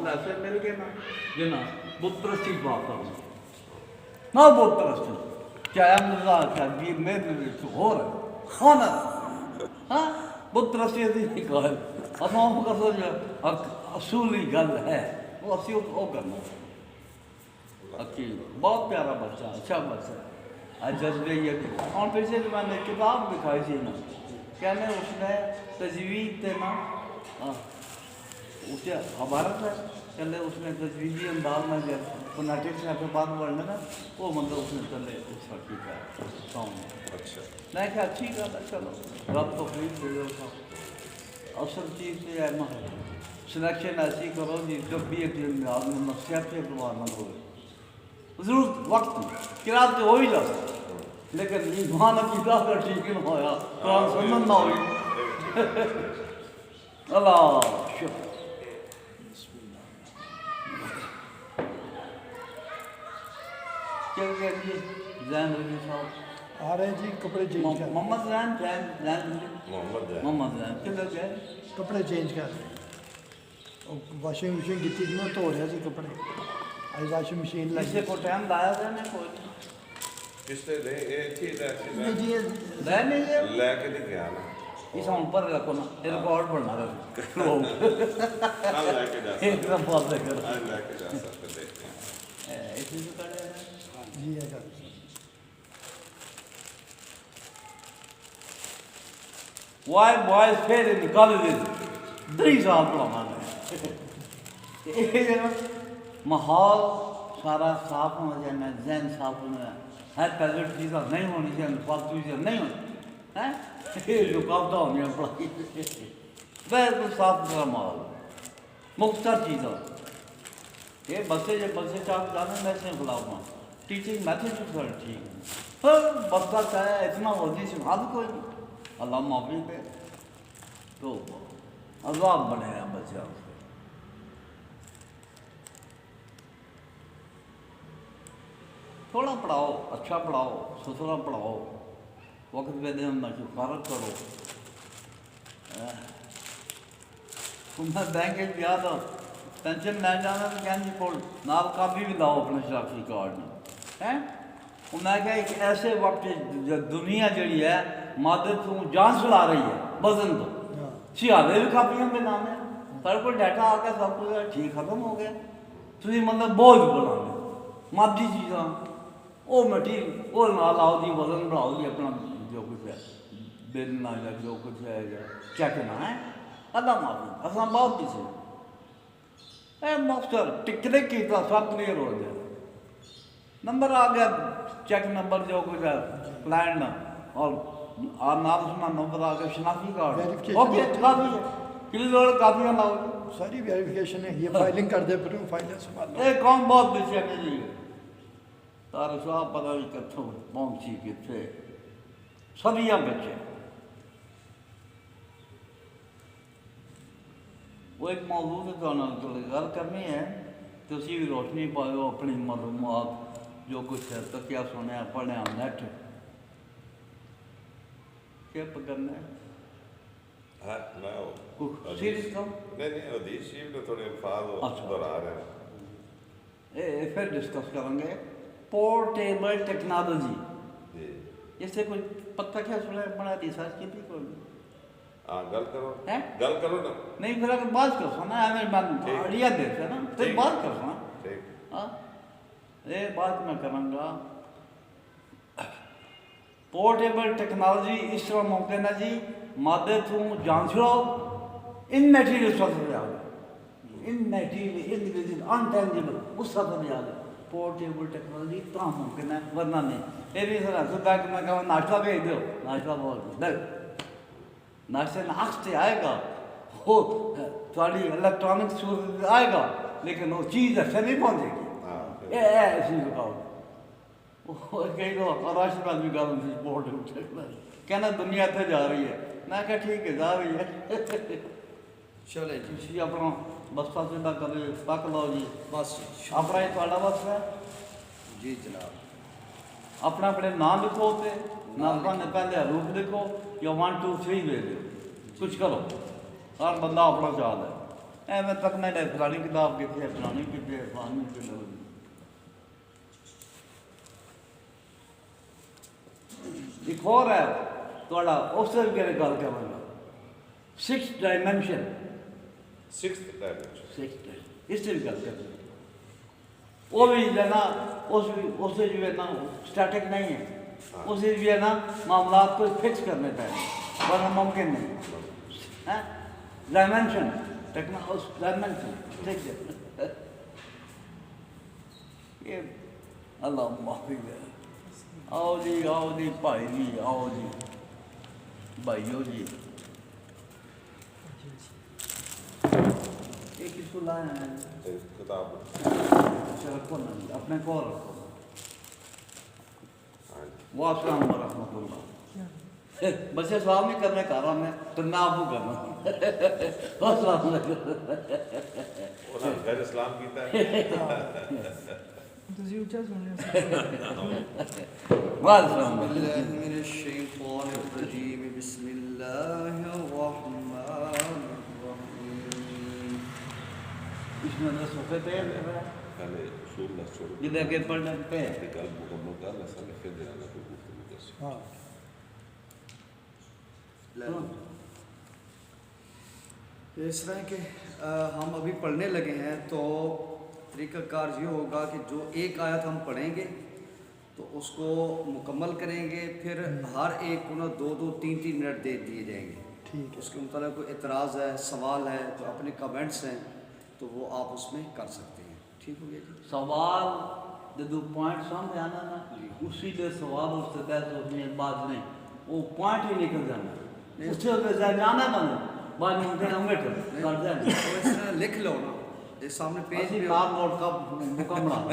محمد ایسے مل گئے نا جنا بت پرستی بات کرنا نہ بت پرستی چاہے مرزا چاہے بیر میرے تو ہو رہا خانہ ہاں بت پرستی نہیں کہا اصلا وہ کسا جو اصولی گل ہے وہ اسی وہ کرنا عقیل بہت پیارا بچہ اچھا بچہ ہے جذبے یہ کہ اور پیچھے میں نے کتاب دکھائی تھی نا کہنے اس نے تجوید تے نا اسے عبارت ہے کہنے اس نے تجویدی انداز میں جو فنیٹکس ہے پھر بعد پڑھنے نا وہ مطلب اس نے چلے اس کا ٹھیک ہے ساؤنڈ اچھا میں کہا اچھی گل ہے چلو رب تفریح دے دو اصل چیز تو یہ ہے سلیکشن ایسی کرو جی جب بھی ایک آدمی نصیحت کے اعتبار نہ ہوئے ضرور وقت قرآن تو ہو ہی جاتا لیکن ایمان عقیدہ کا ٹھیک نہ ہویا قرآن سنت نہ ہوئی اللہ شکر کیا کہہ دیے زین رضی صاحب آ رہے جی کپڑے چینج کر محمد زین محمد زین کدھر گئے کپڑے چینج کر رہے واشنگ مشین کی تھی نا دھو رہے سی کپڑے آج واشنگ مشین کسی کو ٹائم لایا تھا نا کوئی کس نے نہیں جی لے نہیں گیا لے کے نہیں گیا نا اس ہم پر رکھو نا ریکارڈ بنا رہا ہم لے کے جا ایک دم بات ہے کر ہم لے کے جا سکتے دیکھتے ہیں اسی سے کر رہا جی ہے سر Why boys fail in colleges 3 سال پڑھانا ہے ماحول سارا صاف ہونا چاہیے ذہن صاف ہونا چاہیے ہے پیزٹ چیزیں نہیں ہونی چاہیے فالتو چیزیں نہیں ہونی ہیں رکاوٹیں ہونی ہیں پڑھائی بالکل صاف ستھرا ماحول مختصر چیزیں یہ بسے جب بسے چاپ جانے میں سے خلاف ہوں ٹیچنگ میتھڈ تو سر ٹھیک ہے بستا چاہے اتنا ہوتی سی حد کوئی نہیں اللہ معافی دے تو عذاب بنے ہیں بچہ تھوڑا پڑھاؤ اچھا پڑھاؤ ستھرا پڑھاؤ وقت پہ دن میں فرق کرو میں بینک گیا تھا پینشن لے جانا تو کہنے کو نال کاپی بھی لاؤ اپنے شناختی کارڈ میں میں کہا ایک ایسے وقت دنیا جڑی ہے مادے تو جان چلا رہی ہے وزن تو سیادے بھی کاپیاں پہ نام ہے سر کو ڈیٹا آ کے سب کچھ ٹھیک ختم ہو گیا تھی مطلب بوجھ بنا گے مادی چیزاں وہ مٹی وہ نال آؤ جی وزن بڑھاؤ جی اپنا جو کچھ ہے بل نہ یا جو کچھ ہے چیک نہ ہے اللہ معافی اصل بہت کسی اے مختصر ٹکنے کی تو سب کلیئر ہو جائے نمبر آ گیا چیک نمبر جو کچھ ہے پلان اور نام سنا نمبر آ گیا شناختی کارڈ اوکے کافی ہے کلی لوگ کافی لاؤ ساری ویریفیکیشن ہے یہ فائلنگ کر دے پھر فائلیں سنبھال یہ کام بہت پیچھے ہے جی تارے صاحب پتہ نہیں کتوں پہنچی کتنے سبیاں بچے وہ ایک موضوع سے تو گل کرنی ہے تو اسی بھی روشنی پاؤ اپنی معلومات جو کچھ ہے تو کیا سنیا پڑھیا نیٹ کیا پکڑنا ہے سیریس کم نہیں حدیث شریف نے تھوڑے الفاظ دہرا رہے ہیں پھر ڈسکس کریں گے پورٹیبل ٹیکنالوجی اس سے کوئی پتہ کیا سنا بنا ریسرچ کی تھی کوئی ہاں گل کرو گل کرو نا نہیں پھر اگر بات کر سنا آئیڈیا دیتے نا پھر بات کر سنا ہاں یہ بات میں کروں گا پورٹیبل ٹیکنالوجی اس طرح ممکن ہے جی مادے تو جان چھڑاؤ ان میٹیریل سطح پہ آ گئے ان میٹیریل انٹینجیبل اس سطح پہ آ گئے پورٹیبل ٹیکنالوجی اتنا ممکن ہے ورنہ نہیں یہ بھی سر سدا کہ میں کہوں ناشتہ بھیج دو ناشتہ بہت ناشتے ناخت سے آئے گا وہ تھوڑی الیکٹرانک صورت آئے گا لیکن وہ چیز ایسے نہیں پہنچے گی یہ ایسی رکاوٹ کئی کو راشد آدمی کا پورٹیبل ٹیکنالوجی کہنا دنیا اتنے جا رہی ہے میں کہا ٹھیک ہے جا رہی ہے چلے جی اپنا بستہ سیدھا کرے پک لو جی بس اپنا یہ تھوڑا بس ہے جی جناب اپنا اپنے نام لکھو ہوتے نام نے پہلے حروف لکھو یا 1 2 3 دے دو کچھ کرو ہر بندہ اپنا چال ہے ایویں تک میں نے فلانی کتاب کتنے فلانی کتنے فلانی کتنے. ایک اور ہے تھوڑا اس سے بھی گل کروں گا. 6 ڈائمینشن. 6th dimension. اس سے بھی گل کریں گے. وہ بھی جو ہے نا اس سے جو ہے نا اسٹیٹک نہیں ہے. اس سے بھی ہے نا معاملات کو فکس کرنے پڑیں ورنہ ممکن نہیں. ڈائمینشن ڈائمینشن ٹھیک ہے. یہ اللہ معافی ہے. آؤ جی بھائی جی آؤ جی بھائیو جی. یہ کس کو لایا ہے؟ کتاب. اچھا رکھو نا اپنے کو رکھو. السلام ورحمۃ اللہ. بس یہ سوال نہیں کرنے کا رہا میں تو میں آپ کو کرنا. السلام علیکم. غیر اسلام کیتا ہے. السلام بالله من الشيطان الرجيم بسم الله الرحمن الرحيم. اس میں اندر صفحے پہ ہے پہلے اصول نہ چھوڑ. جدھر کے پڑھنے پہ گل مکمل کر لے سن پھر دینا کوئی گفتگو دس. ہاں اس طرح کہ ہم ابھی پڑھنے لگے ہیں تو طریقہ کار یہ ہوگا کہ جو ایک آیت ہم پڑھیں گے تو اس کو مکمل کریں گے. پھر ہر ایک کو نا 2-3 منٹ دے دیے جائیں گے. ٹھیک ہے. اس کے متعلق کوئی اعتراض ہے سوال ہے تو اپنے کمنٹس ہیں تو وہ آپ اس میں کر سکتے ہیں. ٹھیک ہو گیا جی. سوال جدو پوائنٹ سامنے آنا نا اسی دے سوال اس سے بحث ہوتی ہے. بات نہیں وہ پوائنٹ ہی نکل جانا اس سے جانا بنا بعد میں ممکن ہم کر جائیں. تو اس طرح لکھ لو نا یہ سامنے پیج اسی پہ کام نوٹ کا مکمل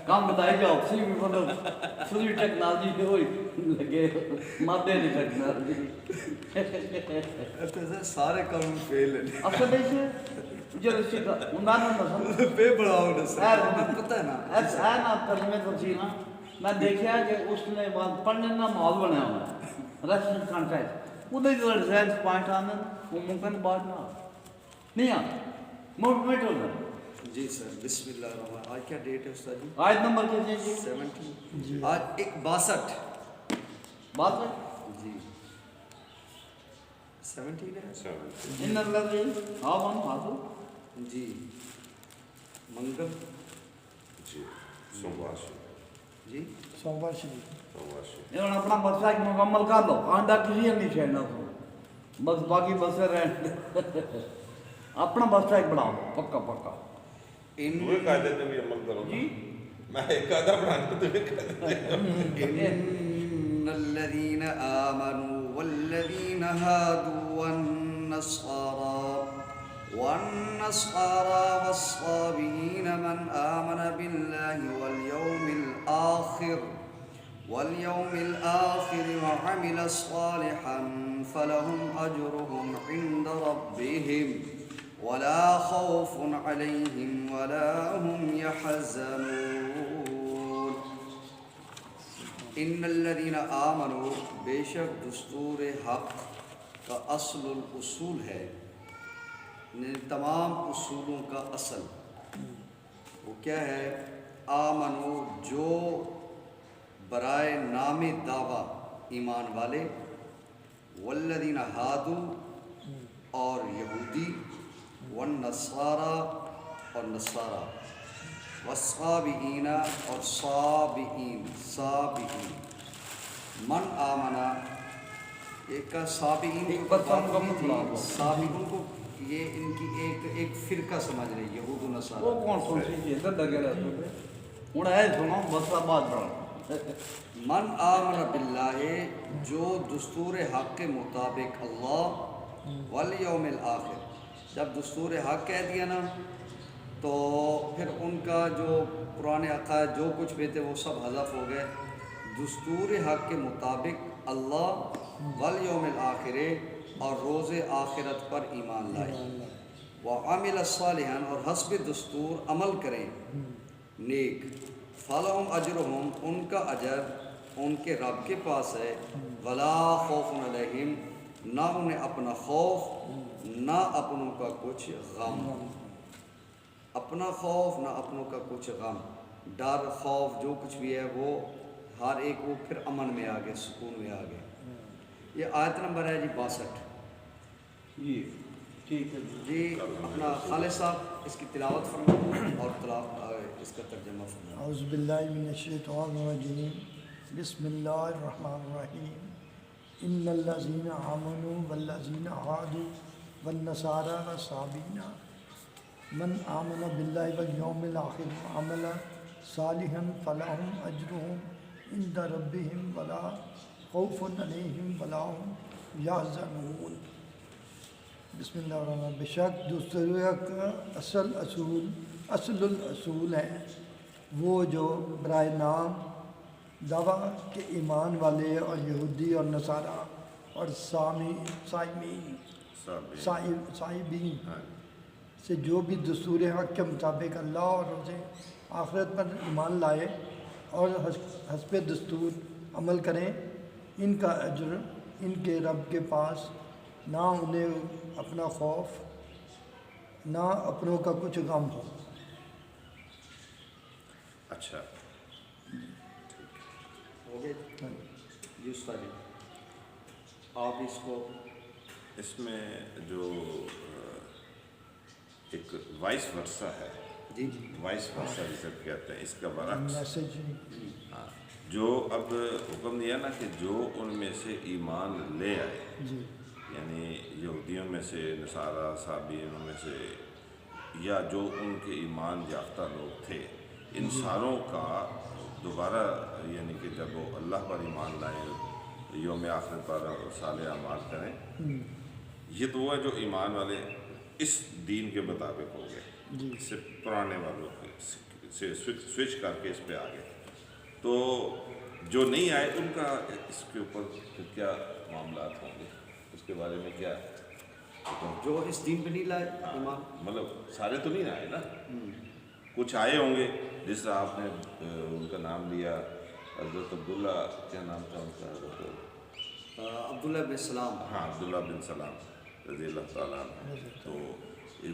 کام بتائی جاؤ. سی بھی مطلب پوری ٹیکنالوجی پہ ہوئی لگے مادے نہیں ٹیکنالوجی سارے کام فیل ہیں. اصل دیکھیے جو رسی کا اندازہ نہ پہ بڑھاؤ نا سر پتہ ہے نا ہے نا ترجمے تفصیل نا میں دیکھا کہ اس نے پڑھنے کا ماحول بنایا ہوا ہے ریسٹورنٹ کانٹیکٹ ادھر جو ریزلٹ پوائنٹ آنا وہ ممکن بات نہ نہیں آ موومنٹ ہو جائے. جی سر بسم اللہ الرحمن. آج کیا ڈیٹ ہے استاد جی؟ آیت نمبر کتنے جی؟ 17. آج 62 بات ہے جی 17 ہے. ان اللہ ہاں ون حاضر جی منگل جی سوموار جی سوموار شریف. یہ اپنا مسئلہ مکمل کر لو. آندہ کسی نہیں چھیڑنا سو بس باقی بسے رہن اپنا مسئلہ ایک بڑھاؤ پکا پکا. دوسرے قاعدے پہ بھی عمل کرو. جی میں ایک قاعدہ بنانا تمہیں ان الذين آمنوا والذين هادوا والنصارى والصابئين من آمن بالله واليوم الآخر وعمل صالحا فلهم أجرهم عند ربهم ولا خوف عليهم ولا هم يحزنون. ان الذين آمنوا بے شک دستور حق کا اصل الاصول ہے تمام اصولوں کا اصل. وہ کیا ہے؟ آمنو جو برائے نام دعویٰ ایمان والے، والذین ہادو اور یہودی، والنصارى اور نصارہ، والصابئین اور صابئین من آمنا. ایک کا صابئین کو صابئین کو یہ ان کی ایک فرقہ سمجھ رہے یہود و نصارہ. وہ کون سن سی چیز ہے لگے رہتے ہیں ہوں ہے سنو بس بات بڑھا. من آمن باللہ جو دستور حق کے مطابق اللہ والیوم الآخر. جب دستور حق کہہ دیا نا تو پھر ان کا جو پرانے عقائد جو کچھ بھی تھے وہ سب حذف ہو گئے. دستور حق کے مطابق اللہ والیوم الآخر اور روز آخرت پر ایمان لائے. وعمل صالحا اور حسب دستور عمل کریں نیک. فلہم اجرہم ان کا اجر ان کے رب کے پاس ہے. ولا خوف علیہم نہ انہیں اپنا خوف نہ اپنوں کا کچھ غم، اپنا خوف نہ اپنوں کا کچھ غم، ڈر خوف جو کچھ بھی ہے وہ ہر ایک وہ پھر امن میں آ گئے، سکون میں آ گئے۔ یہ آیت نمبر ہے جی 62۔ جی ٹھیک ہے جی اپنا خالد صاحب اس کی تلاوت فرمائیں اور اس کا ترجمہ فرمائیں۔ اعوذ باللہ من الشیطان الرجیم، بسم اللہ الرحمن الرحیم۔ ان الذین آمنوا والذین هادوا والنصارى والصابئین من آمن باللہ والیوم الآخر وعمل صالحا فلہم اجرهم عند ربهم ولا خوف علیہم ولا هم یحزنون۔ بسم اللہ الرحمن الرحیم۔ بے شک دوسرے کا اصل الاصول ہے وہ جو برائے نام دعویٰ کہ ایمان والے اور یہودی اور نصارہ اور صائبین سے جو بھی دستور حق کے مطابق اللہ اور روز آخرت پر ایمان لائے اور حسب دستور عمل کریں، ان کا اجر ان کے رب کے پاس، نہ انہیں اپنا خوف نہ اپنوں کا کچھ غم ہو۔ اچھا ہو گئے جی استاد جی، آپ اس کو اس میں جو ایک وائس ورثہ ہے، جی وائس ورثہ جسے کہتے ہیں، اس کا برعکس میسج ہاں، جو اب حکم دیا نا کہ جو ان میں سے ایمان لے آئے، جی یعنی یہودیوں میں سے، نصارہ صابئینوں میں سے، یا جو ان کے ایمان یافتہ لوگ تھے، ان ساروں کا دوبارہ یعنی کہ جب وہ اللہ پر ایمان لائیں، یوم آخر پر صالح اعمال کریں، یہ تو وہ ہے جو ایمان والے اس دین کے مطابق ہو گئے، جی اس سے پرانے والوں سے سوئچ کر کے اس پہ آ گئے۔ تو جو نہیں آئے ان کا اس کے اوپر پھر کیا معاملات ہوں گے، اس کے بارے میں کیا جو اس دین پہ نہیں لائے ایمان، مطلب سارے تو نہیں آئے نا، کچھ آئے ہوں گے، جس طرح آپ نے ان کا نام لیا، حضرت عبداللہ، کیا نام تھا ان کا، حضرت عبداللہ بن سلام، ہاں عبداللہ بن سلام رضی اللہ تعالیٰ عنہ، تو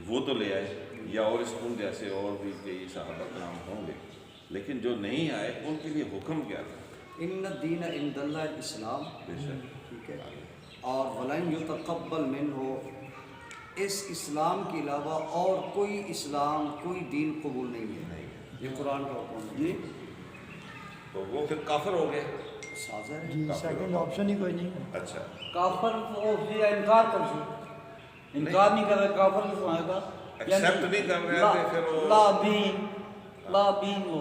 وہ تو لے آئے، یا اور اس ان جیسے اور بھی کئی صحابہ کرام ہوں گے، لیکن جو نہیں آئے ان کے لیے حکم کیا تھا؟ ان الدین عند اللہ الاسلام، بے شک ٹھیک ہے، اور ولن یتقبل منہ، اس اسلام کے علاوہ اور کوئی اسلام کوئی دین قبول نہیں ہے، یہ قرآن کا حکم ہے جی۔ تو وہ پھر کافر ہو گئے۔ سازر ہے جی سیکنڈ آپشن ہی کوئی نہیں ہے۔ اچھا کافر تو پھر انکار کر سکتے، انکار نہیں کر رہے، کافر نہیں سمائے گا، ایکسیپٹ نہیں کر رہے تھے، پھر وہ لا دین وہ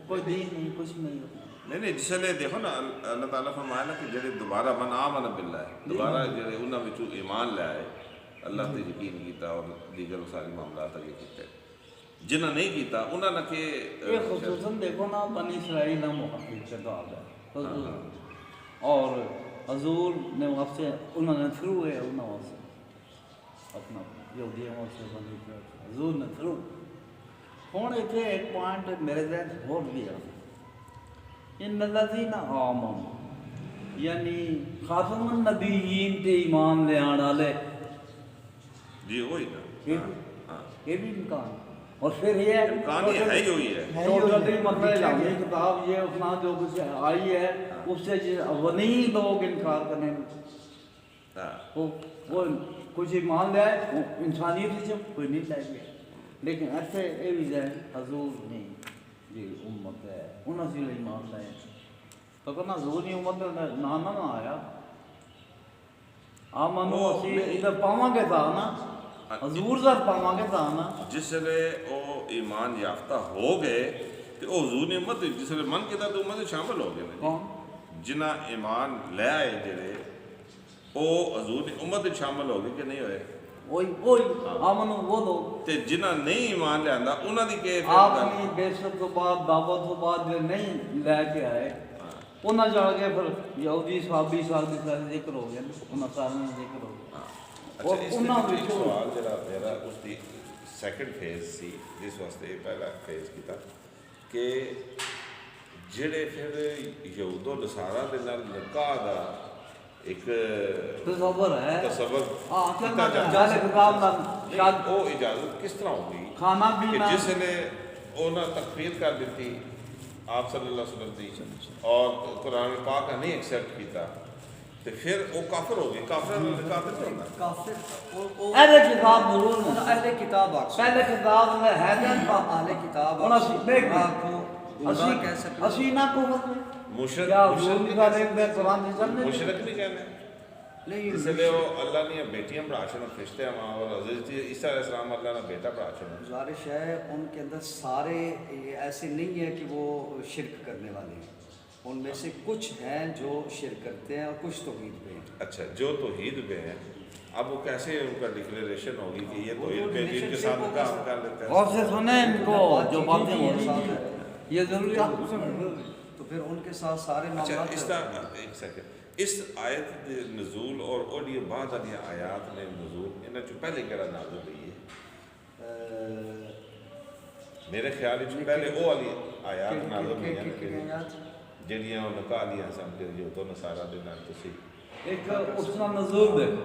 کوئی دین نہیں، کچھ نہیں ہوتا۔ نہیں جس لیے دیکھو نا اللہ تعالیٰ فرمایا نا کہ جڑے دوبارہ من آمن باللہ، دوبارہ جڑے انہاں وچوں ایمان لے آئے، اللہ تے یقین کیتا اور دیگر ساری معاملات اگے کیتے، جنہاں نہیں کیتا انہاں نے کہ یہ خصوصاً دیکھو نا بنی اسرائیل نہ محقق سے کہا ہے، اور حضور نے وہاں سے انہوں نے تھرو ہے، انہوں وہاں سے اپنا یہودیوں وہاں سے بنی اسرائیل حضور نے تھرو۔ ہوں اتنے ایک پوائنٹ میرے ذہن ہو گیا، ان الذین آمنوا یعنی خاتم النبیین تے ایمان لے آنے والے، جی وہی نا، یہ بھی امکان، اور پھر یہ امکان یہ ہے ہی ہوئی ہے، ٹوٹلی مطلب الہی کتاب یہ اپنا جو کچھ آئی ہے اس سے وہ نہیں لوگ انکار کرنے، وہ کچھ ایمان لے آئے، وہ انسانیت سے کوئی نہیں لائے گئے، لیکن ایسے یہ بھی جائے حضور نہیں جی امت ہے انہوں سے ایمان لائے، تو کہنا حضور نہیں امت نہ آیا آمنو اسی ادھر پاواں کے تھا نا، حضور سر پاواں کے تھا نا، جس لئے وہ ایمان یافتہ ہو گئے تو وہ حضور نے امت جس لئے من کیتا تو امت شامل ہو گئے نا، جنہ ایمان لے آئے جڑے وہ حضور نے امت شامل ہو گئے کہ نہیں ہوئے، وہی آمنو وہ لوگ تے جنہ نہیں ایمان لے آندا انہاں دی کہ آپ نے بے شک تو بعد دعوت تو بعد جو نہیں لے کے آئے انہاں جا کے پھر یہودی صحابی سارے ذکر ہو گئے، انہاں سارے ذکر ہو گئے، اور انہاں ایک سوال جڑا میرا اس دی سیکنڈ فیز سی جس واسطے پہلا فیز کیتا کہ جڑے پھر یہود و نصارہ دے نال نکاح دا ایک تصور ہے تصور ہاں کیتا جاتا جال ہے۔ کتاب نال شاد وہ اجازت کس طرح ہوگی کھانا کہ پینا جس نے انہاں تکفیر کر دیتی آپ صلی اللہ علیہ وسلم دی اور قرآن پاک نہیں ایکسیپٹ کیتا تو پھر وہ کافر ہو گئی، کافر کافر تو ہونا کافر اہل کتاب ضرور وہ ہے اہل کتاب آکھ پہلے کتاب میں ہے جان اہل کتاب انہاں سے دیکھ گمراہ کہہ سکتے اسی نہ کو مشرک کیا مشرک حضور نہیں کا کہہ ایک بے قرآن سے سکتے، چلنے مشرک نہیں کہنے نہیں اس لیے وہ اللہ نے بیٹیاں پڑھا چھوڑا فرشتے ہیں وہاں اور حضرت عیسیٰ علیہ السلام اللہ نے بیٹا پڑھا چھوڑا۔ گزارش ہے ان کے اندر سارے ایسے نہیں ہے کہ وہ شرک کرنے والے ہیں، ان میں سے کچھ ہیں جو شرک کرتے ہیں اور کچھ توحید پہ ہیں۔ اچھا جو توحید پہ ہیں اب وہ کیسے ان کا ڈکلیریشن ہوگی کہ یہ توحید پہ جن کے ساتھ کام کر لیتے ہیں؟ غور سے سنیں ان کو جو باتیں ہو رہی ساتھ ہیں ہے یہ ضروری آپ کو سمجھ تو پھر ان کے ساتھ سارے اچھا معاملات اس طرح ایک سیکنڈ اس آیت دے نزول اور اوڈی بعد والی آیات نے نزول انہاں چوں پہلے کہڑا نازل ہوئی ہے؟ میرے خیال وچ پہلے وہ والی آیات نازل ہوئی ہیں جڑیاں وہ نکاح لیاں سن کے جو تو نصارا دے نال تسی ایک اس کا نزول دیکھو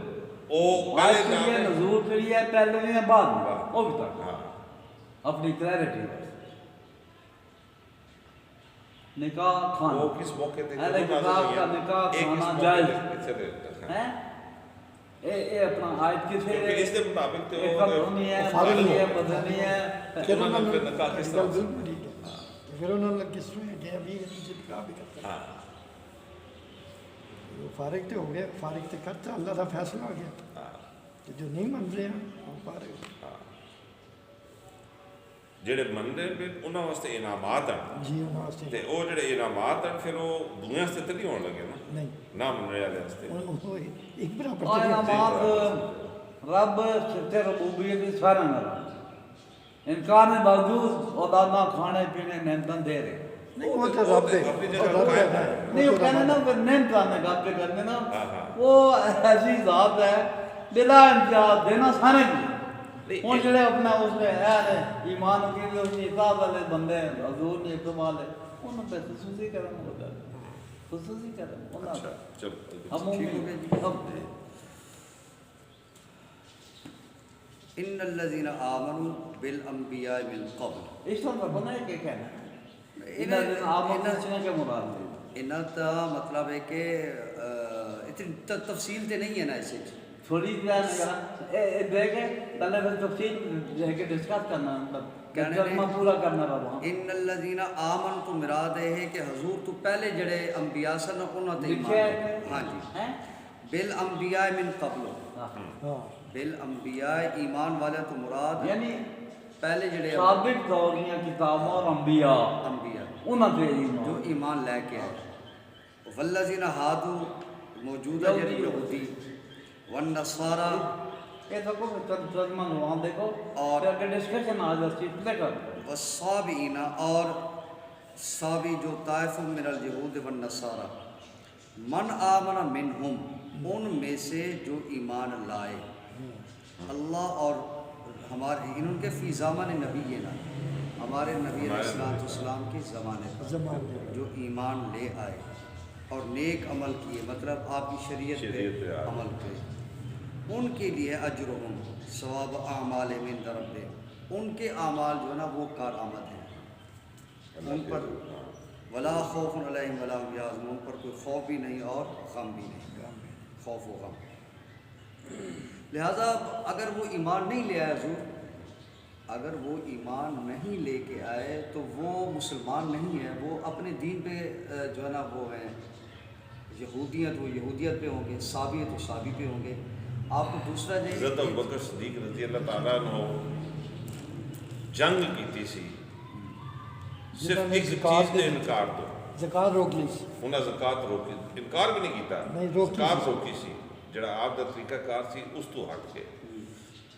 او آج پہلے کے لیے نازل نزول کے لیے پہلے نہیں ہے بعد میں وہ بھی تک ہاں اپنی کلیئرٹی نکاح کھانا وہ کس موقع تے اہل کتاب کا نکاح کھانا جائز ہے اے اپنا آیت کسے کیونکہ اس دے مطابق تو ایک قانونی ہے مدنی ہے مدنی ہے پھر انہوں انہوں نے نے پھر نکاح کس طرح گل بالکل ٹھیک ہے پھر انہوں نے کس طرح کہ ابھی نیچے نکاح بھی کرتا ہاں وہ فارغ تو ہو گیا فارغ تو کرتا اللہ کا فیصلہ ہو گیا ہاں کہ جو نہیں من رہے ہیں وہ فارغ جڑے مننے پہ انہاں واسطے انعامات ہیں جی انہوں تے نے او جڑے انعامات ہیں پھر وہ دنیا سے تے نہیں ہون لگے نا نہیں نہ مننے والے واسطے وہ ایک برابر اور تو انعامات رب سچے ربوبیت کی سارا نہ انکار میں باوجود اولاداں کھانے پینے نعمتاں دے رہے نہیں وہ تو رب ہے اپنی وہ جگہ رب قائم ہے ہے۔ نہیں وہ کہنے نا کہ نعمتاں میں گپ پہ کرنے نا ہاں ہاں وہ ایسی ذات ہے بلا امتیاز دینا سارے کی ہوں جڑے اپنا اس میں ہے ایمان کی بھی اس اطاعت والے بندے ہیں حضور نے اقبال ہے انہوں پہ خصوصی کرم ہوتا ہے خصوصی کرم انہوں اچھا کا چل ہم ان الذين آمنوا بالانبیاء من قبل اس طرح بنا ہے کہ کہنا ہے انہوں نے آپ اپنے کے مراد ہے انہاں دا مطلب ہے کہ اتنی تفصیل تے نہیں ہے نا اسے تھوڑی دیکھیں پہلے پھر تفصیل ہے کہ ڈسکس کرنا مطلب ترجمہ پورا کرنا رہا ان الذين آمنوا تو مراد ہے کہ حضور تو پہلے جڑے انبیاء سن انہاں تے ایمان ہے ہاں جی بالانبیاء من قبل ہاں بالانبیاء ایمان والے تو مراد یعنی پہلے جڑے سابق دور کی کتابوں اور انبیاء انبیاء انہوں نے جو ایمان لے کے آئے والذین ہادو موجودہ جڑی یہودی والنصارى یہ دیکھو ترجمہ نوان دیکھو اور اگر ڈسکشن آ جاتی ہے پلے کر والصابئین اور صابی جو طائف من الجہود والنصارى من آمن منہم ان میں سے جو ایمان لائے اللہ اور ہمارے ان کے فی زمان نبی نا ہمارے نبی علیہ السلام کے زمانے پر زمانے جو ایمان لے آئے اور نیک عمل کیے مطلب آپ کی شریعت پہ عمل کرے ان کے لیے اجرہم ثواب اعمال من رب ان کے اعمال جو ہے نا وہ کارآمد ہیں ان پر ولا خوف علیہم ولا هم یحزنون ان پر کوئی خوف بھی نہیں اور غم بھی نہیں خوف و غم لہذا اگر وہ ایمان نہیں لے آئے حضور اگر وہ ایمان نہیں لے کے آئے تو وہ مسلمان نہیں ہے وہ اپنے دین پہ جو ہے نا وہ ہیں یہودیت وہ یہودیت پہ ہوں گے صابی تو صابی پہ ہوں گے آپ کو دوسرا حضرت ابوبکر صدیق رضی اللہ تعالیٰ نے جنگ کیتی سی صرف ایک چیز نے انکار دو زکات روک لی انہاں زکات روکی انکار بھی نہیں کیتا نہیں روکی زکات روکی سی جڑا آپ دا طریقہ کار سی اس تو ہٹ کے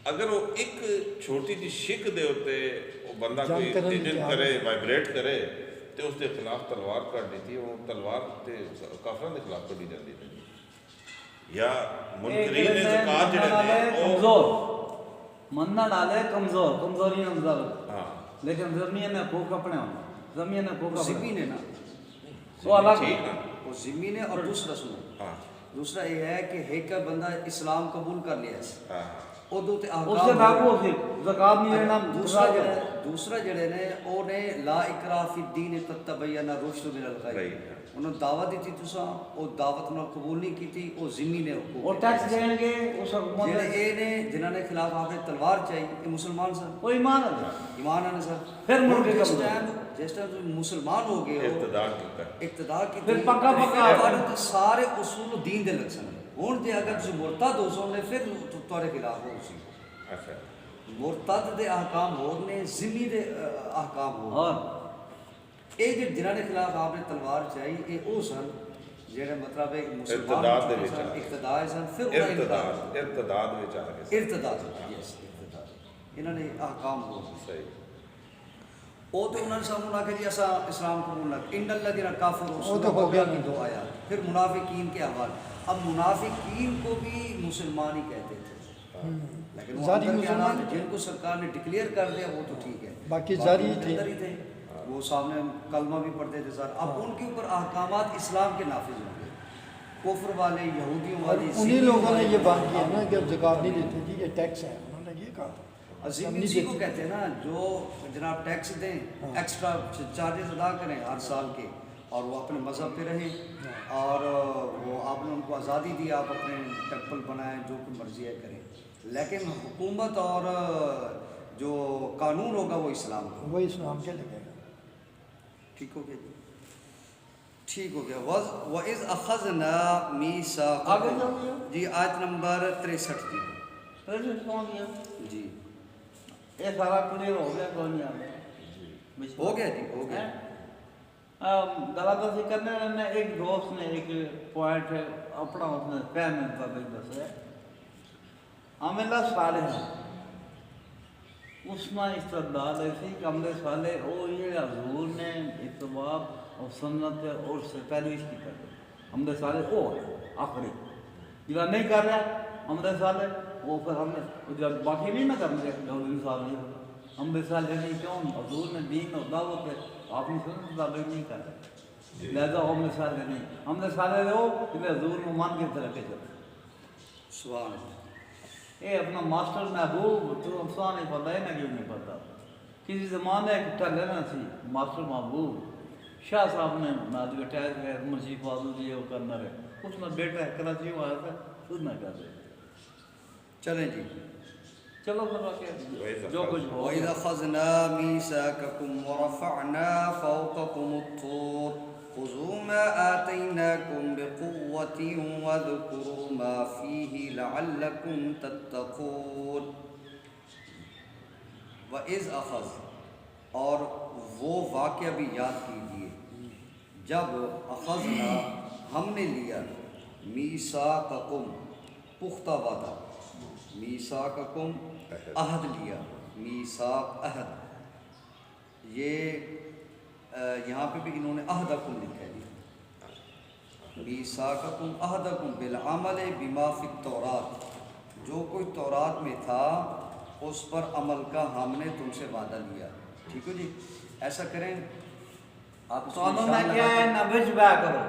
اگر وہ ایک چھوٹی جی شک دے ہوتے وہ بندہ کوئی انجن کرے وائبریٹ کرے تو اس کے خلاف تلوار کر دیتی وہ تلوار تے کافروں کے خلاف کر دی جاتی تھی یا منکرین زکات جڑے نے کمزور مننا ڈالے کمزور کمزوری نظر ہاں لیکن زمین نے پھوک اپنے ہونا زمین نے پھوک اپنے زمین ہے نا وہ الگ ٹھیک نا وہ زمین ہے اور دوسرا سنو ہاں دوسرا یہ ہے کہ ایک بندہ اسلام قبول کر لیا ہاں ادو تے اس سے لاکھوں سے زکات نہیں لینا دوسرا جڑے نے او نے لا اکراہ فی الدین قد تبین الرشد من الغی انہوں دعوت دیتی تساں او دعوت نہ قبول نہیں کیتی او ذمہ نے حقوق اور ٹیکس دیں گے اس حکومت جڑے اے نے جنہاں نے خلاف آپ نے تلوار چاہیے یہ مسلمان سن وہ ایمان ہے ایمان آنے سر پھر ملک جس کا ٹائم تم مسلمان ہو گئے ہو اقتدار کی پھر پکا سارے اصول دین دے لگ سن ہوں جی اگر تم مرتد ہو سو نے پھر تھوڑے خلاف ہو سی اچھا مرتد دے احکام ہو نے ذمی دے احکام ہو اور اے جنہاں نے خلاف آپ نے تلوار چاہی اے او سن جڑے مطلب ہے مسلمان اقتدار سن پھر ارتداد وچ آ گئے ارتداد یس ارتداد انہوں نے احکام ہو صحیح وہ تو انہوں نے سامنے آ کے جی ایسا اسلام قبول نہ ان الذین کافروا وہ تو ہو گیا کی دو آیا پھر منافقین کے احوال اب منافقین کو بھی مسلمان ہی کہتے تھے لیکن وہ ظاہری اندر کے حالات مسلمان جن کو سرکار نے ڈکلیئر کر دیا وہ تو ٹھیک ہے باقی ظاہری باقی اندر ہی تھے وہ سامنے کلمہ بھی پڑھتے تھے سر اب ان کے اوپر احکامات اسلام کے نافذ ہوں گے کفر والے یہودیوں اور والے انہی لوگوں نے یہ بات کیا نا کہ زکات نہیں دیتے جی یہ ٹیکس ہے انہوں نے یہ کہا عظیم اسی کو کہتے ہیں نا جو جناب ٹیکس دیں ایکسٹرا چارجز ادا کریں ہر سال کے اور وہ اپنے مذہب پہ رہیں اور وہ آپ نے ان کو آزادی دی آپ اپنے ٹیمپل بنائیں جو کہ مرضی ہے کریں لیکن حکومت اور جو قانون ہوگا وہ اسلام کا وہ اسلام کے لگے گا ٹھیک ہو گیا جی ٹھیک ہو گیا وَإِذْ أَخَذْنَا مِيثَاقَكُمْ جی آیت نمبر 63 جی یہ سارا کلیئر ہو گیا کوئی نہیں آ ہو گیا جی ہو گیا غلط کرنے میں ایک دوست نے ایک پوائنٹ اپنا اس نے فہم مطابق دسے عاملہ صالح اس میں استدلال ایسی کہ عمل صالح وہ یہ حضور نے اتباع اور سنت اور سے پہلے اس کی کر عمل صالح وہ آخری جب نہیں کر رہا عمل صالح وہ پھر ہم نے جب باقی نہیں نہ کرنے حضور صاحب نہیں عمل صالح نہیں کیوں حضور نے دین اور دعوت ہے آپ نے سنت مطابق نہیں کر رہے لہذا عمل صالح نہیں عمل صالح ہو کہ حضور کو مان کے طرح کے چلے سبحان اللہ یہ اپنا ماسٹر محبوب تو افسان نہیں پتہ ہے نہ کیوں نہیں پتہ کسی زمانے ایک ٹھلنا سی ماسٹر محبوب شاہ صاحب نے نادی اٹھائے گئے مرضی فاضل جی وہ کرنا رہے اس میں بیٹا کراچی میں آیا تھا خود نہ کر رہے چلیں جی چلو پھر واقعہ جو کچھ ہو وَإِذْ أَخَذْنَا مِيثَاقَكُمْ وَرَفَعْنَا فَوْقَكُمُ الطُّورَ خُذُوا مَا آتَيْنَاكُمْ بِقُوَّةٍ وَاذْكُرُوا مَا فِيهِ لَعَلَّكُمْ تَتَّقُونَ وَإِذْ أَخَذْ اور وہ واقعہ بھی یاد کیجئے جب اخذنا ہم نے لیا میثاقکم پختہ وعدہ میثاقکم عہد لیا میثاق عہد یہ یہاں پہ بھی انہوں نے عہدکم لکھا ہے میثاقکم عہدکم بالعمل بما فی التورات جو کوئی تورات میں تھا اس پر عمل کا ہم نے تم سے وعدہ لیا ٹھیک ہے جی ایسا کریں آپ تو انہوں نے کیا ہے نہ بچ بیا کرو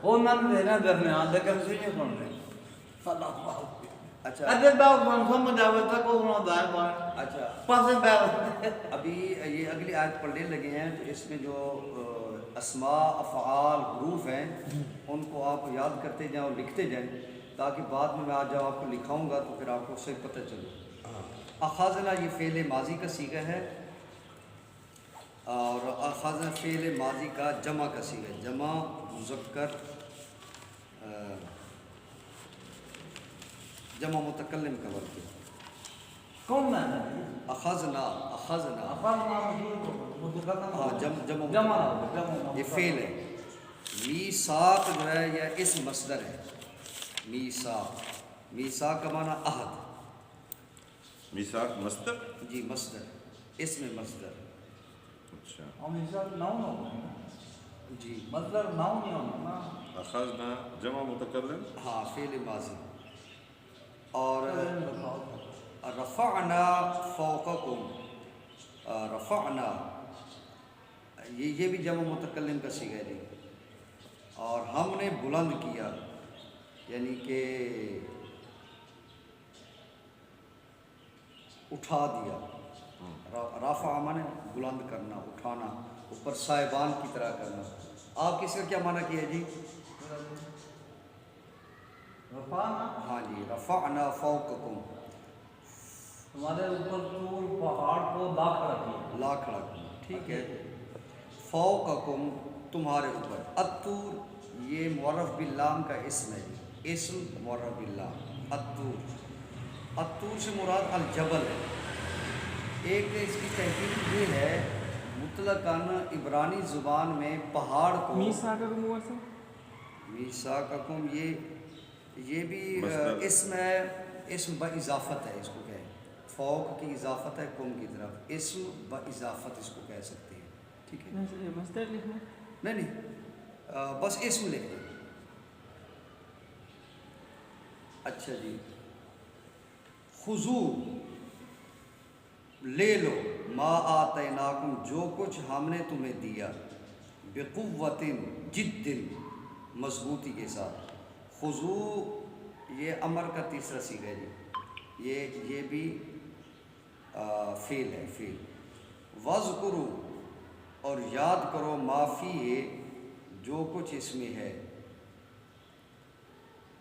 وہ نہ دینا درمیان لیکن سنیں سن رہے اچھا اجے باؤ سمجھ آوے تک انہوں دائیں بائیں اچھا پاسے بیٹھ ابھی یہ اگلی آیت پڑھنے لگے ہیں تو اس میں جو اسماء افعال حروف ہیں ان کو آپ یاد کرتے جائیں اور لکھتے جائیں تاکہ بعد میں آج جب آپ کو لکھاؤں گا تو پھر آپ کو اس سے پتہ چلے اخذنا یہ فعل ماضی کا صیغہ ہے اور اخذنا فعل ماضی کا جمع کا صیغہ ہے جمع مذکر جمع متکلم کا ورد ہے کون ہے اخذنا ہاں جمع جمع یہ فعل ہے میثاق جو ہے یہ اس مصدر ہے میثاق کا معنی عہد میثاق مصدر جی مصدر اس میں مصدر اچھا ہم انسان ناؤن ہوگا جی مطلب ناؤن نہیں ہونا نا اخذنا جمع متکلم ہاں فعل ماضی اور رفعنا فوقکم رفعنا یہ بھی جمع متکلم کا صیغہ ہے اور ہم نے بلند کیا یعنی کہ اٹھا دیا. رافع مانے بلند کرنا، اٹھانا، اوپر صاحبان کی طرح کرنا. آپ کس کا کیا معنی کیا جی؟ رفعنا ہاں جی، رفعنا فوقکم، تمہارے اوپر طور پہاڑ کو لاکھ رکھی. لا کھڑا کرنا. ٹھیک ہے. فوقکم تمہارے اوپر. الطور یہ معرف باللام کا اسم ہے جی، اسم معرف باللام. الطور، الطور سے مراد الجبل ہے. ایک اس کی تحقیق یہ ہے مطلقاً عبرانی زبان میں پہاڑ کو میثاقکم ہوا سے میثاقکم یہ بھی مصدر. اسم ہے، اسم باضافت ہے، اس کو کہیں فوق کی اضافت ہے کم کی طرف، اسم باضافت اس کو کہہ سکتے ہیں. ٹھیک ہے. مصدر لکھنا. نہیں بس اسم لکھ دیں. اچھا جی. خذو لے لو، ما آتیناکم جو کچھ ہم نے تمہیں دیا، بقوت جد مضبوطی کے ساتھ. خذو یہ امر کا تیسرا صیغہ ہے جی، یہ بھی فعل ہے، فعل. وذکرو اور یاد کرو، ما فیہ جو کچھ اس میں ہے،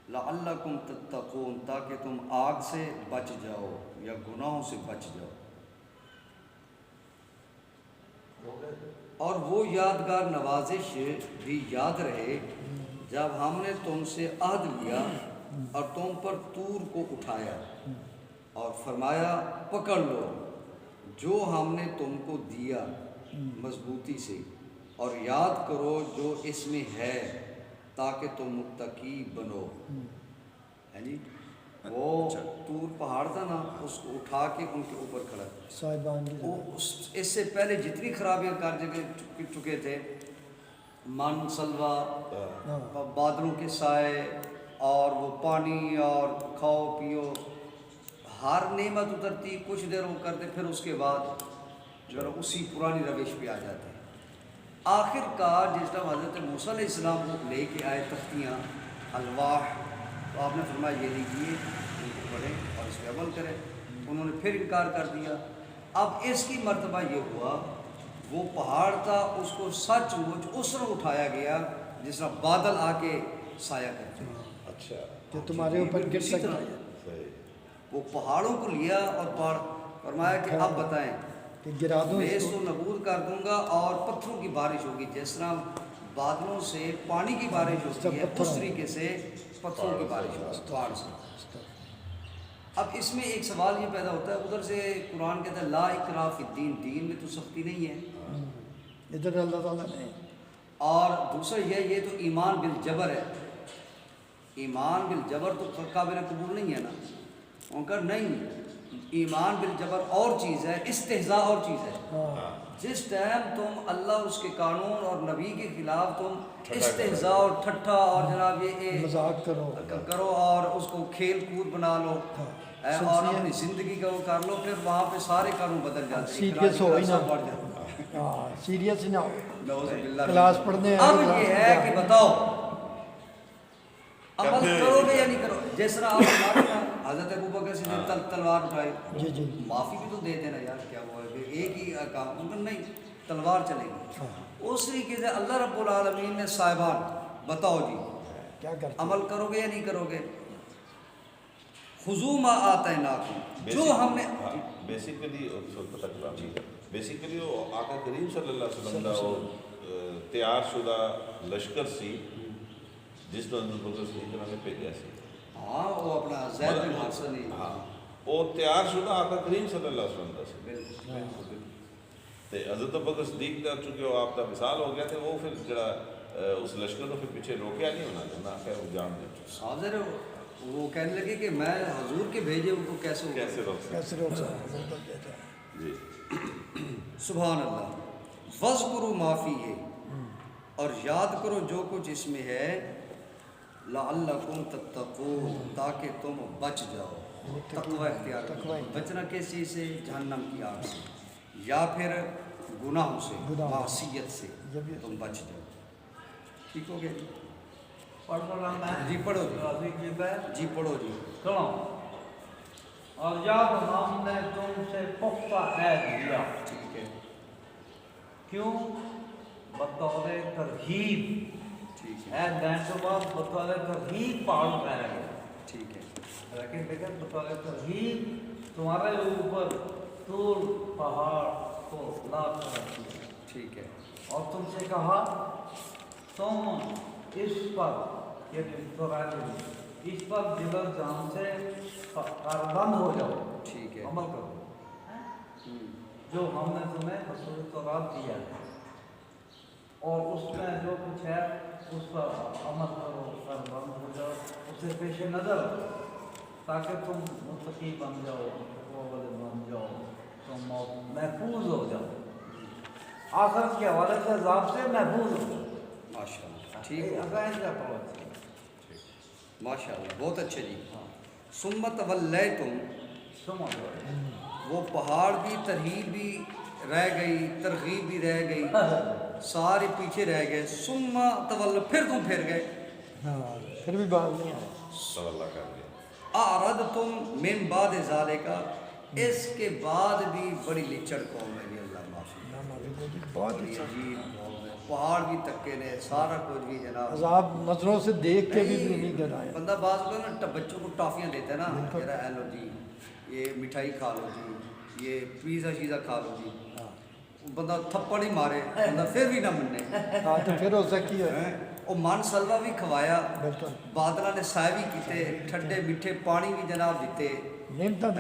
لعلکم تتقون تاکہ تم آگ سے بچ جاؤ یا گناہوں سے بچ جاؤ. اور وہ یادگار نوازش بھی یاد رہے جب ہم نے تم سے عہد لیا اور تم پر طور کو اٹھایا اور فرمایا پکڑ لو جو ہم نے تم کو دیا مضبوطی سے، اور یاد کرو جو اس میں ہے تاکہ تم متقی بنو. ہے جی. وہ طور پہاڑ تھا نا، اس کو اٹھا کے ان کے اوپر کھڑا. صاحبان کی وہ اس سے پہلے جتنی خرابیاں کر چکے تھے، من سلوا، بادلوں کے سائے، اور وہ پانی اور کھاؤ پیو، ہر نعمت اترتی، کچھ دیر وہ کرتے، پھر اس کے بعد جو ہے اسی پرانی روش پہ آ جاتے. آخر کار جس طرح حضرت موسیٰ علیہ السلام کو لے کے آئے تختیاں، الواح، تو آپ نے فرمایا یہ لیجیے، ان کو پڑھیں اور اس پہ عمل کریں. انہوں نے پھر انکار کر دیا. اب اس کی مرتبہ یہ ہوا، وہ پہاڑ تھا، اس کو سچ مچ اس طرح اٹھایا گیا جس طرح بادل آ کے سایہ کرتے ہیں. اچھا کہ تمہارے اوپر گر اسی سکتا طرح ہے صحیح. وہ پہاڑوں کو لیا اور پہاڑ فرمایا کہ اب بتائیں، کہ گرا دوں میں اس اس کو. کو نابود کر دوں گا اور پتھروں کی بارش ہوگی. جس طرح بادلوں سے پانی کی بارش ہوتی ہے، اس طریقے سے پتھروں کی بارش ہوگی پہاڑ سے. اب اس میں ایک سوال یہ پیدا ہوتا ہے، ادھر سے قرآن کہتا ہے لا اکراہ فی الدین، دین میں تو سختی نہیں ہے، ادھر اللہ تعالیٰ نے اور دوسرا یہ تو ایمان بالجبر ہے. ایمان بالجبر تو قابل قبول نہیں ہے نا. ان کا نہیں، ایمان بالجبر اور چیز ہے، استہزاء اور چیز ہے. جس ٹائم تم اللہ اس کے قانون اور نبی کے خلاف تم استہزاء اور ٹھٹھا اور جناب یہ مذاق کرو اور اس کو کھیل کود بنا لو اور اپنی زندگی کا وہ کر لو، پھر وہاں پہ سارے قانون بدل جاتے ہیں. سیریس ہو ہی نہ، بڑھ جاتے ہیں. ہاں سیریس ہی نہ ہو. نعوذ باللہ. کلاس پڑھنے آئے، اب کلاس یہ ہے کہ بتاؤ عمل کرتے کرو گے یا نہیں کرو. جس طرح آپ ہمارے یہاں حضرت ابوبکر سے تلوار اٹھائی، جی جی معافی بھی تو دے دینا یار، کیا ہوا ہے ایک ہی کام. ان کا نہیں، تلوار چلے گی. اس طریقے سے اللہ رب العالمین نے صاحبان بتاؤ جی کیا کرتے عمل کرو گے یا نہیں کرو گے. خذو ما آتیناکم، جو ہم نے بیسیکلی وہ آقا کریم صلی اللہ علیہ وسلم کا وہ تیار شدہ لشکر سی جس نے حضرت بکر صدیق نے بھیجا سی. ہاں وہ اپنا زید بن حارثہ نے، ہاں وہ تیار شدہ آقا کریم صلی اللہ علیہ وسلم کا سی. بالکل تے حضرت بکر صدیق کا چونکہ وہ آپ کا مثال ہو گیا تھے، وہ پھر جڑا اس لشکر کو پھر پیچھے روکیا نہیں ہونا چاہتا، خیر وہ جان دے حاضر وہ کہنے لگے کہ میں حضور کے بھیجے ان کو کیسے ہوگا؟ کیسے روک سکتے. کیسے روک سکتے ہیں. جی سبحان اللہ. وذکروا ما فیہ، اور یاد کرو جو کچھ اس میں ہے، لعلکم تتقون تاکہ تم بچ جاؤ. تقوی اختیار کرو. بچنا کس چیز سے؟ جہنم کی آگ سے، یا پھر گناہوں سے، معصیت سے تم بچ جاؤ. ٹھیک ہو گیا جی. پڑھ رہا میں جی پڑھو جی راضی کیتا ہے جی پڑھو جی سنو اور جب ہم نے تم سے پختہ عہد لیا ٹھیک ہے کیوں بطور ترغیب ٹھیک ہے عہد دینے کے بعد بطور ترغیب پہاڑ پہنایا گیا ٹھیک ہے لیکن دیکھیں بطور ترغیب تمہارے اوپر طول پہاڑ کو لا کر رکھ دیا ٹھیک ہے اور تم سے کہا تم اس پر یعنی اس پر دل و جان سے کاربند ہو جاؤ ٹھیک ہے عمل کرو جو ہم نے تمہیں رسول تورات دیا ہے اور اس میں جو کچھ ہے اس پر عمل کرو کاربند ہو جاؤ اسے پیش نظر رکھو تاکہ تم متقی بن جاؤ تقوی والے بن جاؤ تم محفوظ ہو جاؤ آخرت کے حوالے سے عذاب سے محفوظ ہو جاؤ ماشاء اللہ ٹھیک ہے ماشاء اللہ بہت اچھے جی سمت ولیتم وہ پہاڑ بھی ترغیب بھی رہ گئی ترغیب بھی رہ گئی سارے پیچھے رہ گئے سما تول پھر تم پھر گئے ہاں پھر بھی بات نہیں آئی صلی کر دیا اعرض تم من بعد ذالکا اس کے بعد بھی بڑی لچڑ قوم ہے یہ اللہ معافی بہت بڑی اچھا عجیب قوم ہے پہاڑ بھی تکے نے سارا کچھ بھی جناب عذاب نظروں سے دیکھ کے بھی نہیں ڈرایا بندہ بعض کو نا بچوں کو ٹافیاں دیتا ہے نا ذرا اے لو جی یہ مٹھائی کھا لو جی یہ پیزا شیزا کھا لو جی بندہ تھپڑ ہی مارے بندہ پھر بھی نہ مننے ہاں تو پھر ہو سکی ہے وہ من سلوا بھی کھوایا بالکل بادلہ نے سائے بھی کیتے ٹھنڈے میٹھے پانی بھی جناب دیتے نعمت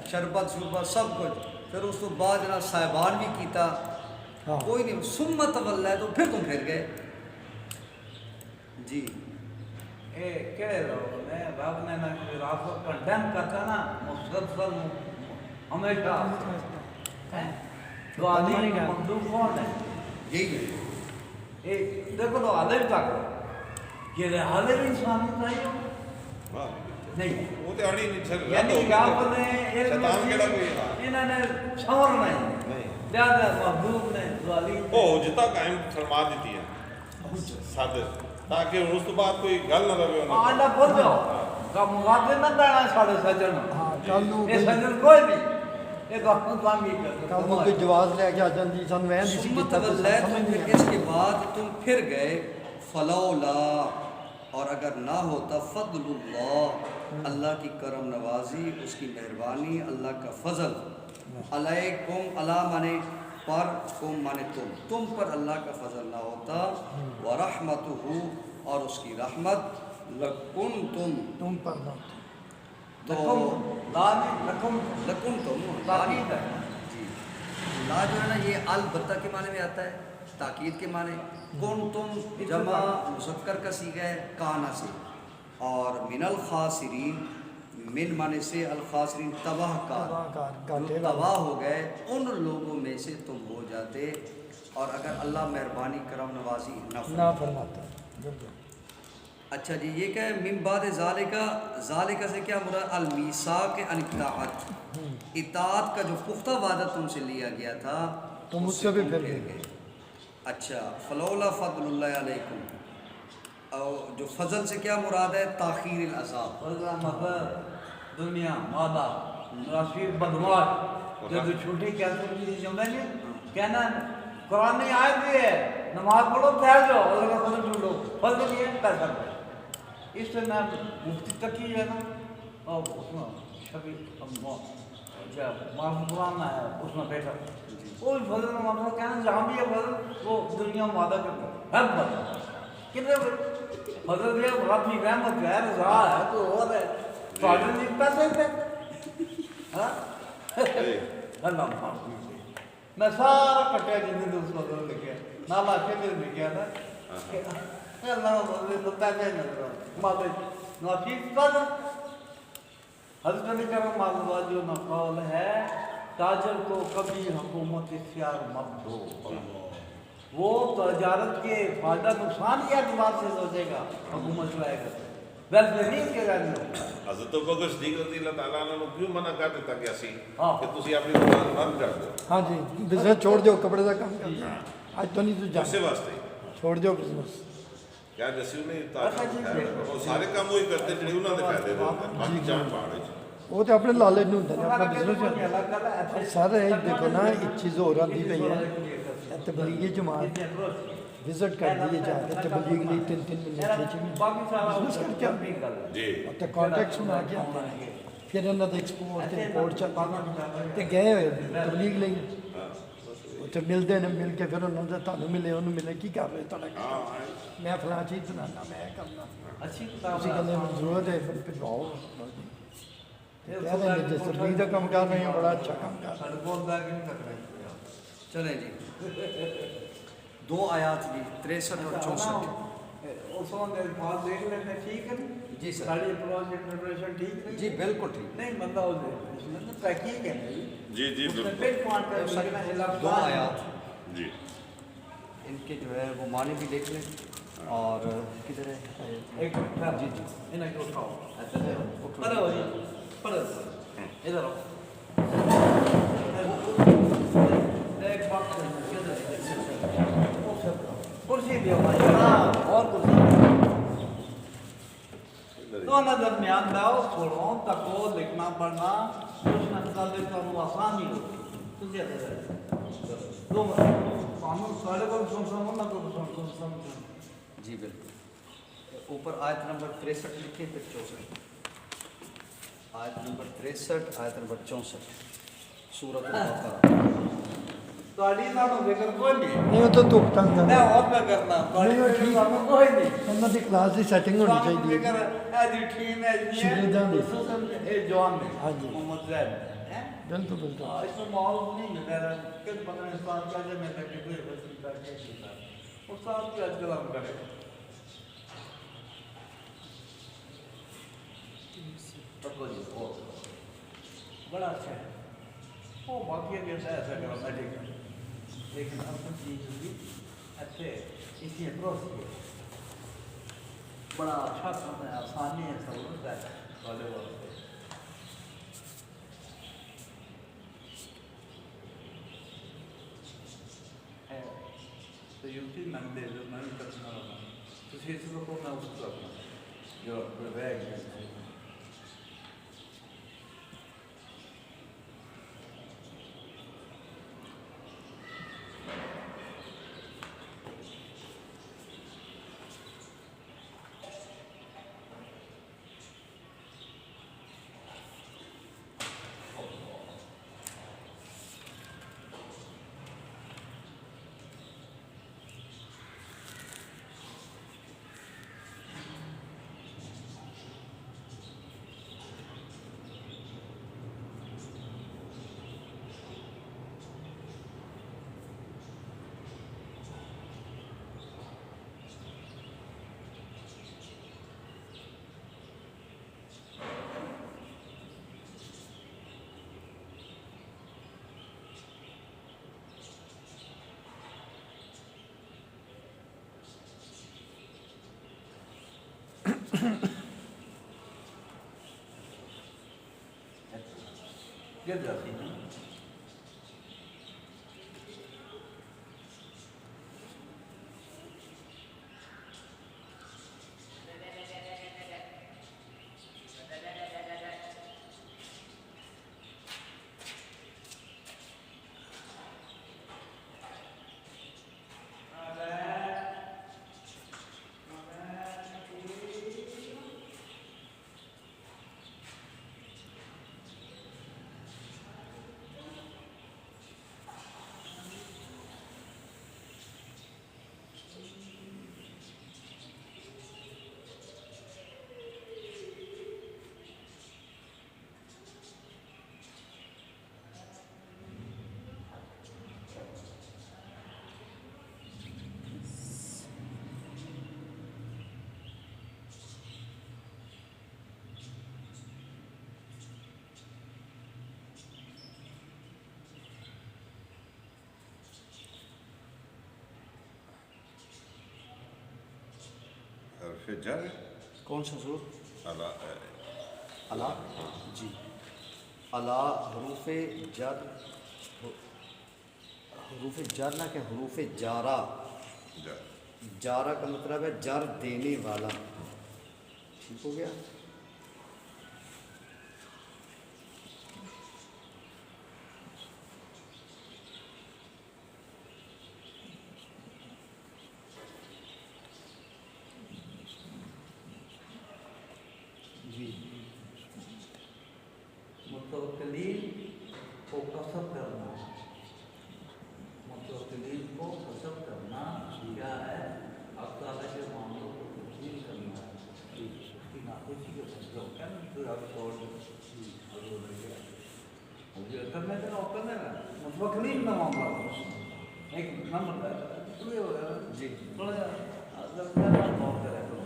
شربت شربت سب کچھ پھر اس تو بعد جناب صاحبان بھی کیتا ہاں کوئی نہیں سمت واللہ ہے تو پھر تم پھر گئے جی اے کہہ رہو نے رب نے نہ کوئی راست کنڈیم کرتا نا مسلسل ہمیشہ تو آدمی مخلوق کون ہے یہی ہے ایک دیکھو تو عالم تک یہ عالم انسانی چاہیے ہاں نہیں وہ تو آڑی نہیں چھر یعنی آپ نے شیطان کیڑا کوئی ہاں انہوں نے چھوڑ نہیں نہیں زیادہ محبوب نے ظالم او جتا قائم فرما دیتی ہے صادق تاکہ اس تو بعد کوئی گل نہ رہے انہوں آنڈا پھر جاؤ کا مقابلے نہ دینا ساڑھے سجن ہاں کل نو یہ سجن کوئی نہیں یہ تو اپنے کام ہی کرتے کل نو کوئی جواز لے کے آ جاندی سن وین دی سی سمت کیتا تو واللہ سمجھ تم نہیں پھر اس کے بعد تم پھر گئے فلولا اور اگر نہ ہوتا فضل اللہ اللہ کی کرم نوازی اس کی مہربانی اللہ کا فضل علیکم اللہ مانے پر کم مانے تم پر اللہ کا فضل نہ ہوتا ورحمتہ اور اس کی رحمت لکنتم تم پر نہ تو لکم لکنتم تاکید ہے جی لا جو ہے نا یہ البتہ کے معنی میں آتا ہے تاکید کے معنی کن تم جمع مذکر کا صیغہ ہے کانا سے اور من الخاسرین من معنی سے الخاسرین تباہ کار جو تباہ ہو گئے ان لوگوں میں سے تم ہو جاتے اور اگر اللہ مہربانی کرم نوازی نہ نہ فرماتا فرماتا بالکل اچھا جی یہ کہ من بعد ذالکہ سے کیا مراد المیثاق ان اطاعت اطاعت کا جو پختہ وعدہ تم سے لیا گیا تھا تم اس سے بھی پھر گئے اچھا فلولا فضل اللہ علیکم اور جو فضل سے کیا مراد ہے تاخیر العذاب فضل مطلب دنیا مادہ راشی بدماش جو چھوٹی کیسے کی جملہ نہیں کہنا قرآن میں آئے بھی ہے نماز پڑھو ٹھہر جاؤ اللہ کا فضل ڈھونڈو فضل یہ ہے پیسہ دو اس سے میں مفتی تقی ہے نا اور اس میں شبی معاف قرآن میں ہے اس میں بیٹھا کوئی فضل میں مطلب کہنا جہاں بھی ہے فضل وہ دنیا میں وعدہ کرتا ہے بدل کتنے فضل دیا رب کی رحمت ہے رضا ہے تو اور ہے فضل نہیں پیسے پہ ہاں اللہ معاف میں سارا کٹیا جن نے اس فضل لکھا نالا کے دل لکھا تھا کہ اللہ فضل تو پیسے نظر مالے نافیس فضل حضرت علی کرم اللہ جو نقول ہے تاجر کو کبھی حکومت اختیار مت دو وہ تجارت کے فائدہ نقصان کے اعتبار سے سوچے گا حکومت چلائے گا ویلفیئر کے رہنے دو حضرت ابوبکر صدیق رضی اللہ تعالیٰ عنہ نے کیوں منع کر دیتا کہ اسی ہاں کہ تسی اپنی دکان بند کر دو ہاں جی بزنس چھوڑ دیو کپڑے کا کام کرنا آج تو نہیں تو اسے جانا واسطے چھوڑ دیو بزنس کیا دسی نہیں تعلیم وہ سارے کام وہی کرتے جڑے انہوں نے فائدے دے باقی جان پاڑے وہ تو اپنے لالچ نہیں ہوتا اپنا بزنس سارا یہ دیکھو نا ایک چیز اور آتی پی ہے تبلیغی جماعت وزٹ کر دیے جا کے تبلیغ لی 3 مہینے بزنس کر کے جی تو کانٹیکٹس بنا کے آتے ہیں پھر انہوں نے ایکسپورٹ تے امپورٹ چلتے ہیں گئے ہوئے تبلیغ لئی تو ملتے ہیں مل کے پھر انہوں نے تمہیں ملے انہوں ملے کی کر رہے تھوڑا میں فلاں چیز بنانا میں کرنا اچھی اسی کہنے میں ضرورت ہے پھر آؤ کہہ رہے ہیں جس تبلیغ کا کام کر رہے ہیں بڑا اچھا کام کر رہے ہیں چلیں جی 2 آیات جی 63 اور 64 اس وقت بات دیکھ لیتے ٹھیک ہے جی سر ساری پروجیکٹ پریپریشن ٹھیک ہے جی بالکل ٹھیک نہیں بندہ ہو جائے تحقیق ہے جی جی اس میں بالکل پنٹ پوائنٹ کر سکنا ہے 2 آیات جی ان کے جو ہے وہ معنی بھی دیکھ لیں اور کدھر ہے ایک جی جی انہیں کو اٹھاؤ پڑھو جی پڑھو ادھر آؤ ایک وقت کرسی بھی ہونا اور کرسی دونوں درمیان داؤ چھوڑو تکو لکھنا پڑھنا کچھ نہ کر تو آسان ہی ہوتی دو قانون سارے کو سن نہ کو سن جی بالکل اوپر آیت نمبر 63 لکھیں پھر 64 آیت نمبر 63 آیت نمبر 64 سورۃ البقرہ تواڈی نالوں ذکر کوئی نہیں نہیں وہ تو دکھ تنگ میں کرنا اور میں کرنا نہیں وہ ٹھیک کوئی نہیں انہوں کی کلاس کی سیٹنگ ہونی چاہیے شاگرداں دی جوان نے ہاں جی محمد زید بالکل بالکل اس میں ماحول نہیں مل رہا کس پتہ نہیں انسان کا جو میں تک کوئی وسیلہ کر کے کیتا استاد کی اج کلام کرے تکو جی وہ بڑا اچھا ہے وہ باقی کے ایسا کرنا ٹھیک ہے لیکن اصل چیز بھی اچھے اسی اپروچ کیا بڑا اچھا کام ہے آسانی ہے سہولت ہے والے واسطے تو یوٹی میں دے دو میں کرنا رہا تو اس کو میں اس کو جو رہ گیا Good job. حرف جر کون سا زور اللہ جی اللہ حروف جر نہ کہ حروف جارہ جر جارہ کا مطلب ہے جر دینے والا. ٹھیک ہو گیا. جی متوکلین کو قصب کرنا، متوکلین کو قصب کرنا کیا ہے؟ اب تعالیٰ کے معاملوں کو تبدیل کرنا ہے. اس کی ناخوشی کے بدلے ہوتا ہے نا، پھر اب چھوڑ دو مجھے کرنے کا نہ کرنے کا متوکلین کا معاملہ ہو ایک نمبر ہے جی تھوڑا سا غور کرے تو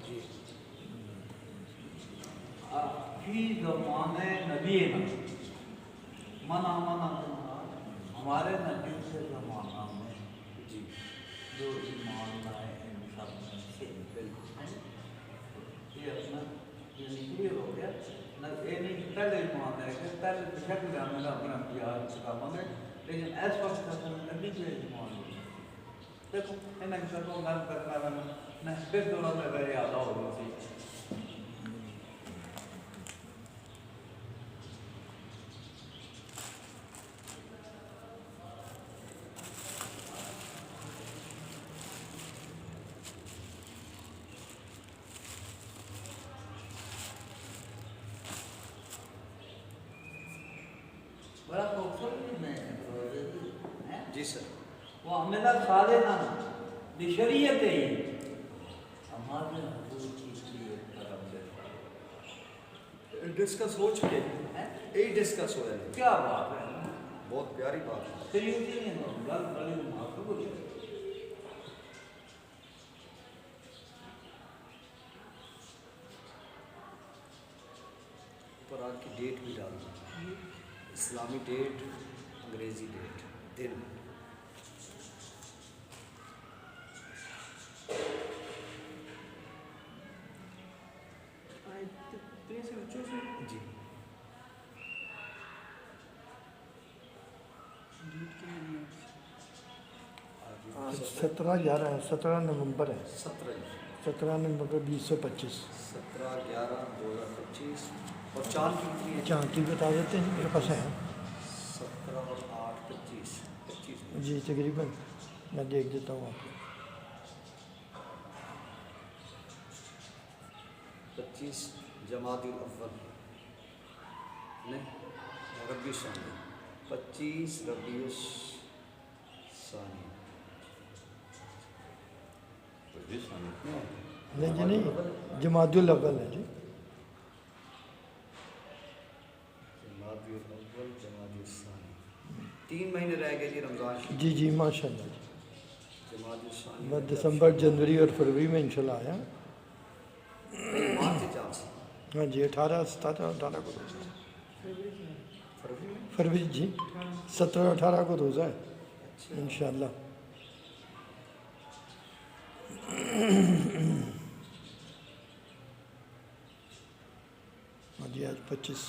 جی فی زمان نبی من آمن ہمارے نبی سے زمانہ میں جی جو ایمان لائے ان سب میں سے یہ اپنا یہ کلیئر ہو گیا نہ. یہ نہیں پہلے ایمان ہے کہ پہلے شکل میں ہمیں اپنا پیار چکا مانگے، لیکن اس وقت کا نبی جو ایمان ہو دیکھو انہیں کسی کو نرم کرنا میں پھر دونوں میں میرے یاد ہو گئی تھی. بڑا خوبصورت میں جی سر. وہ عملہ صالحا بشریعت ہی ہمارے حضور کی طرف سے ڈسکس ہو چکے ہیں، یہی ڈسکس ہوا ہے. کیا بات ہے، بہت پیاری بات ہے. سیدھی نہیں گل بڑی معقول ہے. اوپر آج کی ڈیٹ بھی ڈال دیں، اسلامی ڈیٹ، انگریزی ڈیٹ، دن. جی آج 17 نومبر ہے. 17 17 نومبر 2025. 17/11/2025. اور چاند کی کتنی ہے؟ چاند کی بتا دیتے ہیں میرے پاس ہے 17 اور 8 25 25. جی تقریباً میں دیکھ دیتا ہوں آپ کو. 25 جمادی الاول نہیں ربیع ثانی، 25 ربیع ثانی. نہیں جی نہیں، جمادی الاول ہے جی. جمادی الاول جمادی الثانی، 3 مہینے رہ گئے جی رمضان شریف. جی جی ماشاء اللہ جی. جمادی الثانی بس دسمبر جنوری اور فروری میں انشاءاللہ آیا. مارچ سے چار سے ہاں جی 18 17 18 کو روزہ ہے. فروری میں. فروری جی 17 18 کو روزہ ہے انشاءاللہ. ہاں جی آج 25